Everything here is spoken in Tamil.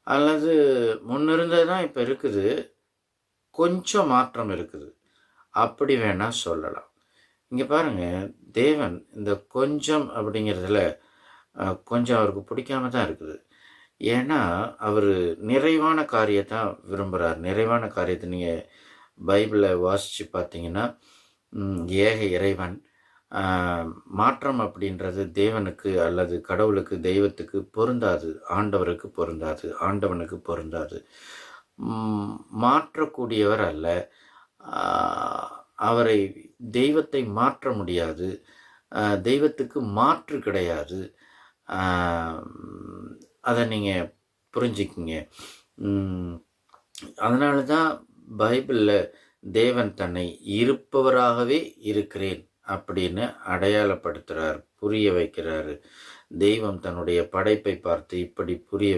அல்லது முன்ன இருந்தது தான் இப்ப இருக்குது. கொஞ்சம் மாற்றம் இருக்குது. அப்படி வேணா சொல்லலாம். இங்க பாருங்க, தேவன் இந்த கொஞ்சம் அப்படிங்கிறதுல கொஞ்சம் அவருக்கு பிடிக்காம தான் இருக்குது. ஏன்னா, அவரு நிறைவான காரியத்த விரும்புறார். நிறைவான காரியத்த நீங்க பைபிள வாசிச்சு பார்த்தீங்கன்னா, ஏக இறைவன். ஆ மாற்றம் அப்படின்றது தேவனுக்கு அல்லது கடவுளுக்கு, தெய்வத்துக்கு பொருந்தாது. ஆண்டவருக்கு பொருந்தாது. ஆண்டவனுக்கு பொருந்தாது. ம் மாற்றக்கூடியவர் அல்ல. ஆ அவரை தெய்வத்தை மாற்ற முடியாது. தெய்வத்துக்கு மாற்று கிடையாது. ஆ அத நீங்க புரிஞ்சுக்கங்க. ம் அதனால தான் பைபிள்ல தேவன் தன்னை இருப்பவராகவே இருக்கிறேன் அப்படின்னு அடையாளப்படுத்துறார், புரிய வைக்கிறாரு. தெய்வம் தன்னுடைய படைப்பை பார்த்து இப்படி புரிய